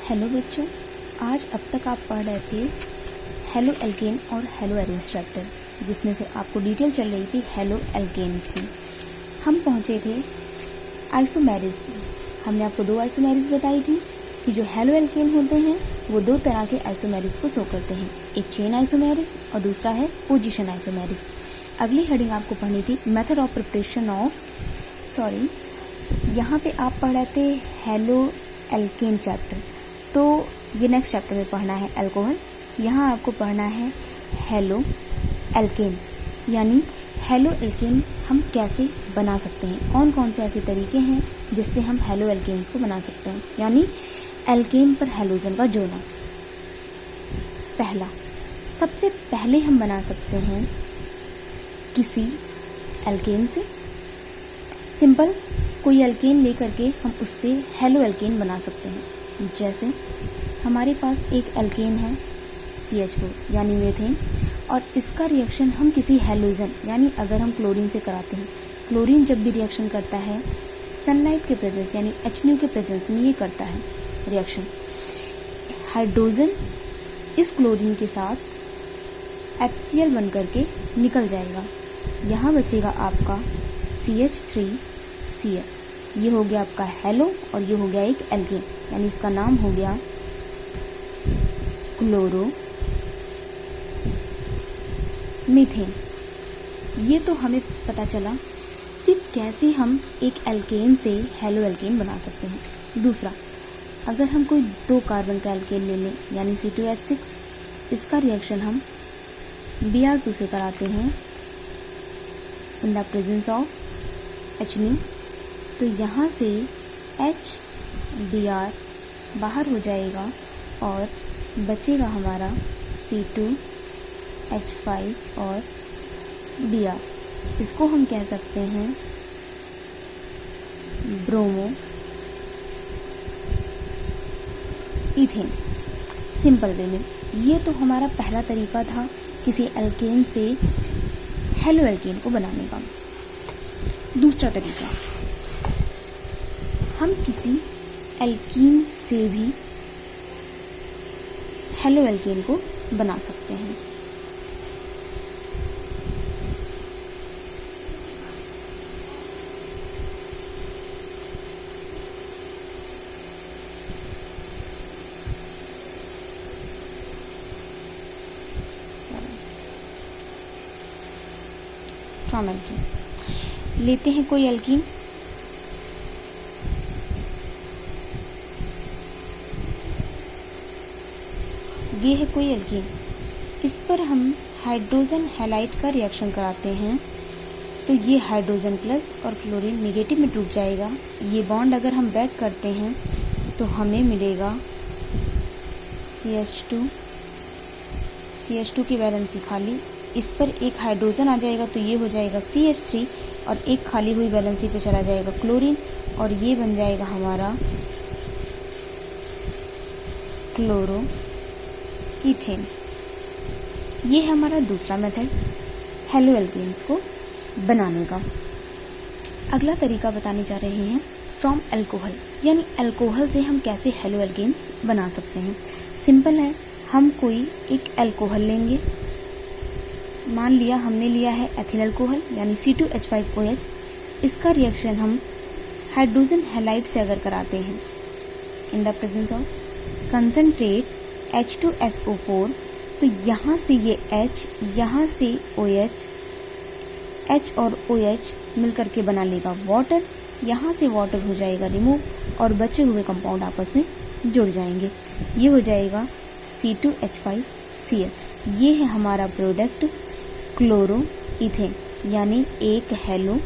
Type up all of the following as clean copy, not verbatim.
Hello बच्चों, आज अब तक आप पढ़ रहे थे हेलो एल्केन और हेलो एरिस्ट्रक्टर, जिसमें से आपको डिटेल चल रही थी हेलो एल्केन की। हम पहुंचे थे आइसोमेरिज में। हमने आपको दो आइसोमेरिज बताई थी कि जो हेलो एल्केन होते हैं वो दो तरह के आइसोमेरिज को शो करते हैं, एक चेन आइसोमेरिज और दूसरा है पोजीशन आइसोमेरिज। अगली हेडिंग आपको पढ़नी थी मेथड ऑफ प्रिपरेशन ऑफ यहाँ पे आप पढ़ रहे थे हेलो एल्केन चैप्टर, तो ये नेक्स्ट चैप्टर में पढ़ना है अल्कोहल। यहाँ आपको पढ़ना है हेलो एल्केन, यानी हेलो एल्केन हम कैसे बना सकते हैं, कौन कौन से ऐसे तरीके हैं जिससे हम हेलो एल्केन्स को बना सकते हैं, यानी एल्केन पर हेलोजन का जोड़ना। पहला, सबसे पहले हम बना सकते हैं किसी एल्केन से, सिंपल कोई एल्केन लेकर के हम उससे हेलो एल्केन बना सकते हैं। जैसे हमारे पास एक एल्केन है CH4 यानी मीथेन, और इसका रिएक्शन हम किसी हेलोजन यानी अगर हम क्लोरीन से कराते हैं, क्लोरीन जब भी रिएक्शन करता है सनलाइट के प्रेजेंस यानी HNO के प्रेजेंस में ये करता है रिएक्शन, हाइड्रोजन इस क्लोरीन के साथ HCl बन करके निकल जाएगा। यहाँ बचेगा आपका CH3Cl, ये हो गया आपका हेलो और ये हो गया एक एल्केन, यानी इसका नाम हो गया क्लोरो मीथेन। ये तो हमें पता चला कि कैसे हम एक एल्केन से हेलो एल्केन बना सकते हैं। दूसरा, अगर हम कोई दो कार्बन का एल्केन ले लें यानी C2H6, इसका रिएक्शन हम Br2 से कराते हैं in the presence of HNO, तो यहाँ से HBr बाहर हो जाएगा और बचेगा हमारा C2H5 और Br। इसको हम कह सकते हैं ब्रोमो इथेन, सिंपल वे में। ये तो हमारा पहला तरीका था किसी एल्केन से हेलो एल्केन को बनाने का। दूसरा तरीका, हम किसी एल्कीन से भी हेलो एल्केन को बना सकते हैं। लेते हैं कोई एल्कीन, ये है कोई एल्कीन, इस पर हम हाइड्रोजन हैलाइड का रिएक्शन कराते हैं, तो ये हाइड्रोजन प्लस और क्लोरीन नेगेटिव में टूट जाएगा। ये बॉन्ड अगर हम ब्रेक करते हैं तो हमें मिलेगा CH2 की वैलेंसी खाली, इस पर एक हाइड्रोजन आ जाएगा तो ये हो जाएगा CH3 और एक खाली हुई वैलेंसी पे चला जाएगा क्लोरीन और ये बन जाएगा हमारा क्लोरो इथेन। ये है हमारा दूसरा मेथड हेलो एल्केन्स को बनाने का। अगला तरीका बताने जा रहे हैं फ्रॉम अल्कोहल, यानी अल्कोहल से हम कैसे हेलो एल्केन्स बना सकते हैं। सिंपल है, हम कोई एक अल्कोहल लेंगे, मान लिया हमने लिया है एथिल अल्कोहल यानी C2H5OH, इसका रिएक्शन हम हाइड्रोजन हैलाइड से अगर कराते हैं in the presence of concentrate H2SO4, तो यहाँ से ये H, यहाँ से OH, H और OH मिलकर के बना लेगा वाटर, यहाँ से वाटर हो जाएगा रिमूव और बचे हुए कंपाउंड आपस में जुड़ जाएंगे, ये हो जाएगा C2H5Cl। ये है हमारा प्रोडक्ट क्लोरो इथेन, यानी एक हेलो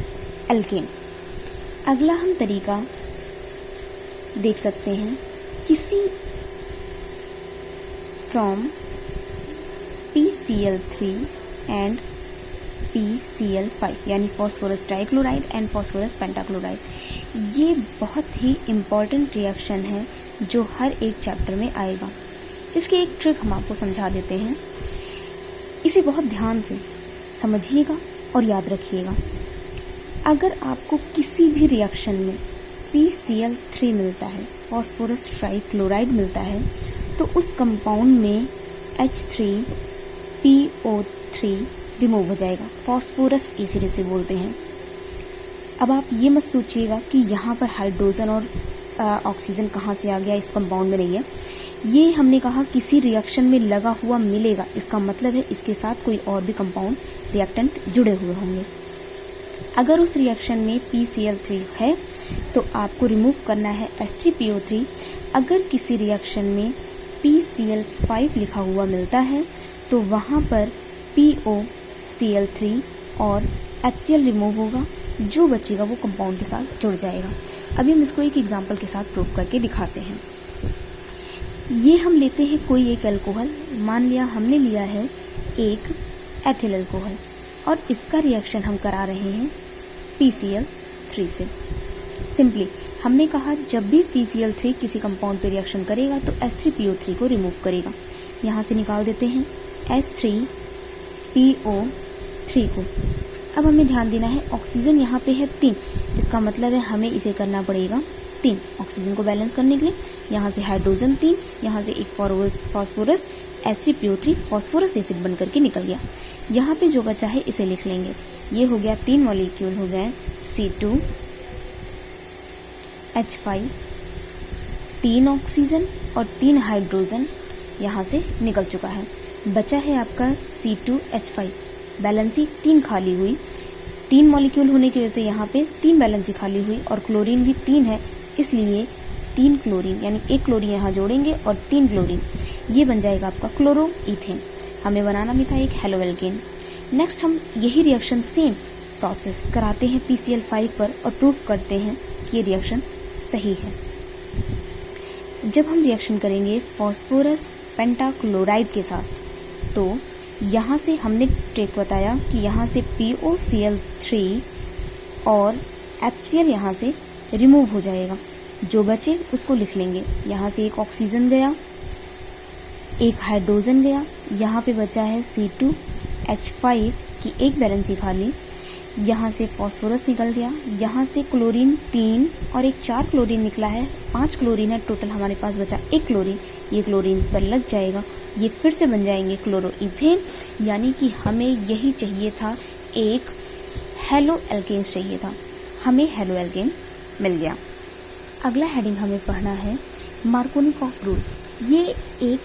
एल्केन। अगला हम तरीका देख सकते हैं किसी फ्रॉम PCl3 एंड PCl5 यानी phosphorus trichloride and phosphorus pentachloride. ये बहुत ही इम्पॉर्टेंट रिएक्शन है जो हर एक चैप्टर में आएगा। इसकी एक ट्रिक हम आपको समझा देते हैं, इसे बहुत ध्यान से समझिएगा और याद रखिएगा। अगर आपको किसी भी रिएक्शन में PCl3 मिलता है, फॉस्फोरस ट्राइक्लोराइड मिलता है, तो उस कंपाउंड में H3PO3 रिमूव हो जाएगा। फॉस्फोरस एसिड इसे बोलते हैं। अब आप ये मत सोचिएगा कि यहाँ पर हाइड्रोजन और ऑक्सीजन कहाँ से आ गया, इस कंपाउंड में नहीं है। ये हमने कहा किसी रिएक्शन में लगा हुआ मिलेगा, इसका मतलब है इसके साथ कोई और भी कंपाउंड रिएक्टेंट जुड़े हुए होंगे। अगर उस रिएक्शन में PCl3 है तो आपको रिमूव करना है H3PO3। अगर किसी रिएक्शन में PCl5 लिखा हुआ मिलता है तो वहाँ पर POCl3 और HCl रिमूव होगा, जो बचेगा वो कंपाउंड के साथ जुड़ जाएगा। अभी हम इसको एक एग्जांपल के साथ प्रूफ करके दिखाते हैं। ये हम लेते हैं कोई एक अल्कोहल, मान लिया हमने लिया है एक एथिल अल्कोहल, और इसका रिएक्शन हम करा रहे हैं PCl3 से। सिंपली हमने कहा जब भी PCl3 किसी कंपाउंड पे रिएक्शन करेगा तो H3PO3 को रिमूव करेगा। यहाँ से निकाल देते हैं H3PO3 को। अब हमें ध्यान देना है, ऑक्सीजन यहाँ पे है 3, इसका मतलब है हमें इसे करना पड़ेगा 3 ऑक्सीजन को बैलेंस करने के लिए। यहाँ से हाइड्रोजन 3, यहाँ से एक फॉस्फोरस H3PO3 फॉस्फोरस एसिड बन करके निकल गया। यहाँ पे जो बचा है इसे लिख लेंगे। ये हो गया 3 मॉलिक्यूल हो गए C2H5, 3 ऑक्सीजन और 3 हाइड्रोजन यहाँ से निकल चुका है। बचा है आपका C2H5, बैलेंसी 3 खाली हुई। 3 मॉलिक्यूल होने की वजह से यहाँ पे 3 बैलेंसी खाली हुई, और क्लोरीन भी 3 है, इसलिए 3 क्लोरीन, यानी एक क्लोरीन यहाँ जोड़ेंगे और 3 क्लोरीन, ये बन जाएगा आपका क्लोरो इथेन। हमें बनाना भी था एक हेलो एल्केन। नेक्स्ट हम यही रिएक्शन सेम प्रोसेस कराते हैं PCl5 पर और प्रूफ करते हैं कि ये रिएक्शन सही है। जब हम रिएक्शन करेंगे फॉस्फोरस पेंटाक्लोराइड के साथ, तो यहाँ से हमने ट्रिक बताया कि यहाँ से POCl3 और HCl यहाँ से रिमूव हो जाएगा, जो बचे उसको लिख लेंगे। यहाँ से एक ऑक्सीजन गया, एक हाइड्रोजन गया, यहाँ पे बचा है C2H5 की एक बैलेंसी खाली, यहाँ से फॉस्फोरस निकल गया, यहाँ से क्लोरीन 3 और एक 4 क्लोरीन निकला है, 5 क्लोरीन है टोटल, हमारे पास बचा एक क्लोरीन, ये क्लोरीन पर लग जाएगा, ये फिर से बन जाएंगे क्लोरो इथेन। यानी कि हमें यही चाहिए था, एक हेलो एल्केन्स चाहिए था, हमें हेलो एल्केन्स मिल गया। अगला हेडिंग हमें पढ़ना है मार्कोनिकॉफ रूल। ये एक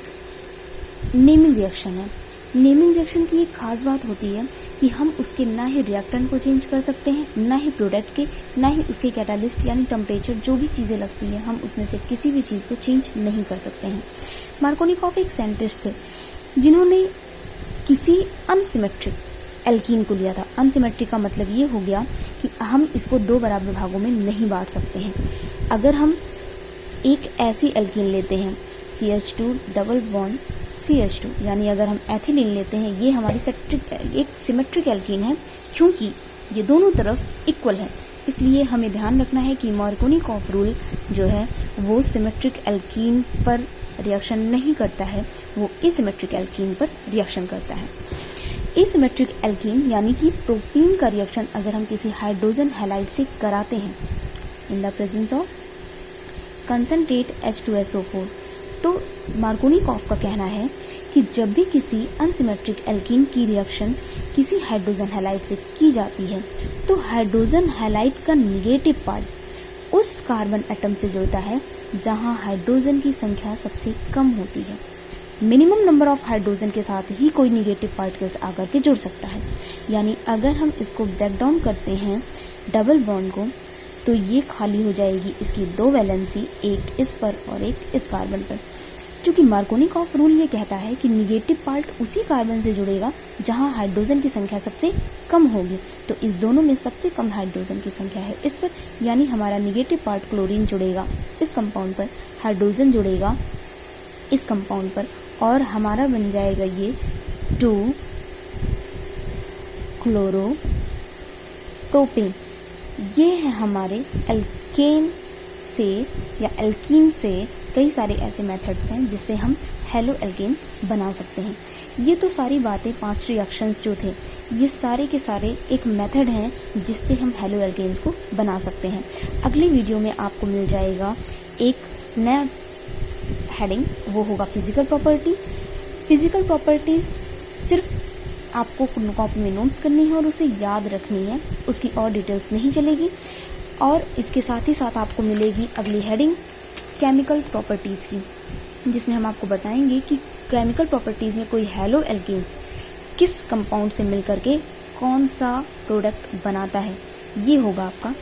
नेमिंग रिएक्शन है। नेमिंग रिएक्शन की एक खास बात होती है कि हम उसके ना ही रिएक्टेंट को चेंज कर सकते हैं, ना ही प्रोडक्ट के, ना ही उसके कैटालिस्ट यानी टेम्परेचर, जो भी चीज़ें लगती हैं हम उसमें से किसी भी चीज़ को चेंज नहीं कर सकते हैं। मार्कोनिकॉफ एक साइंटिस्ट थे जिन्होंने किसी अनसिमेट्रिक एल्कीन को लिया था। अनसिमेट्रिक का मतलब ये हो गया कि हम इसको 2 बराबर भागों में नहीं बांट सकते हैं। अगर हम एक ऐसी एल्कीन लेते हैं CH2 डबल बॉन्ड CH2, यानी अगर हम एथिलीन लेते हैं, ये हमारी एक सिमेट्रिक एल्कीन है, क्योंकि ये दोनों तरफ इक्वल है। इसलिए हमें ध्यान रखना है कि मार्कोनिकॉफ रूल जो है वो सिमेट्रिक एल्कीन पर रिएक्शन नहीं करता है, वो एसिमेट्रिक एल्कीन पर रिएक्शन करता है। एसिमेट्रिक एल्कीन यानी कि प्रोपीन का रिएक्शन अगर हम किसी हाइड्रोजन हैलाइड से कराते हैं in the presence of concentrate H2SO4, तो मार्कोनिकॉफ का कहना है कि जब भी किसी अनसिमेट्रिक एल्कीन की रिएक्शन किसी हाइड्रोजन हैलाइड से की जाती है तो हाइड्रोजन हैलाइड का निगेटिव पार्ट उस कार्बन एटम से जुड़ता है जहां हाइड्रोजन की संख्या सबसे कम होती है। मिनिमम नंबर ऑफ हाइड्रोजन के साथ ही कोई निगेटिव पार्टिकल्स आकर के जुड़ सकता है। यानी अगर हम इसको ब्रेक डाउन करते हैं डबल बॉन्ड को, तो ये खाली हो जाएगी इसकी 2 वैलेंसी, एक इस पर और एक इस कार्बन पर। क्योंकि मार्कोनिकॉफ रूल ये कहता है कि निगेटिव पार्ट उसी कार्बन से जुड़ेगा जहां हाइड्रोजन की संख्या सबसे कम होगी, तो इस दोनों में सबसे कम हाइड्रोजन की संख्या है इस पर, यानी हमारा निगेटिव पार्ट क्लोरीन जुड़ेगा इस कंपाउंड पर, हाइड्रोजन जुड़ेगा इस कंपाउंड पर, और हमारा बन जाएगा ये 2 क्लोरोप्रोपेन। ये है हमारे एल्केन से या एल्कीन से कई सारे ऐसे मेथड्स हैं जिससे हम हेलो एल्केन्स बना सकते हैं। ये तो सारी बातें 5 रिएक्शंस जो थे, ये सारे के सारे एक मेथड हैं जिससे हम हेलो एल्केन्स को बना सकते हैं। अगली वीडियो में आपको मिल जाएगा एक नया हेडिंग, वो होगा फिजिकल प्रॉपर्टी। फिजिकल प्रॉपर्टीज सिर्फ आपको कॉपी में नोट करनी है और उसे याद रखनी है, उसकी और डिटेल्स नहीं चलेगी। और इसके साथ ही साथ आपको मिलेगी अगली हेडिंग केमिकल प्रॉपर्टीज़ की, जिसमें हम आपको बताएंगे कि केमिकल प्रॉपर्टीज़ में कोई हेलो एल्केन्स किस कंपाउंड से मिलकर के कौन सा प्रोडक्ट बनाता है। ये होगा आपका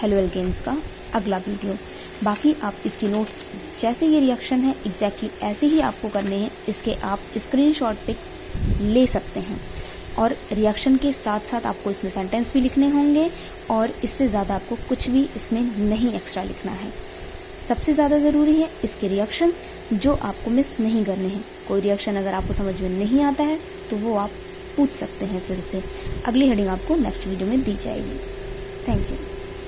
हेलो एल्केन्स का अगला वीडियो। बाकी आप इसकी नोट्स जैसे ये रिएक्शन है एग्जैक्टली ऐसे ही आपको करने हैं, इसके आप स्क्रीनशॉट पिक्स ले सकते हैं। और रिएक्शन के साथ साथ आपको इसमें सेंटेंस भी लिखने होंगे और इससे ज़्यादा आपको कुछ भी इसमें नहीं एक्स्ट्रा लिखना है। सबसे ज़्यादा ज़रूरी है इसके रिएक्शंस जो आपको मिस नहीं करने हैं। कोई रिएक्शन अगर आपको समझ में नहीं आता है तो वो आप पूछ सकते हैं फिर से। अगली हेडिंग आपको नेक्स्ट वीडियो में दी जाएगी। Thank you.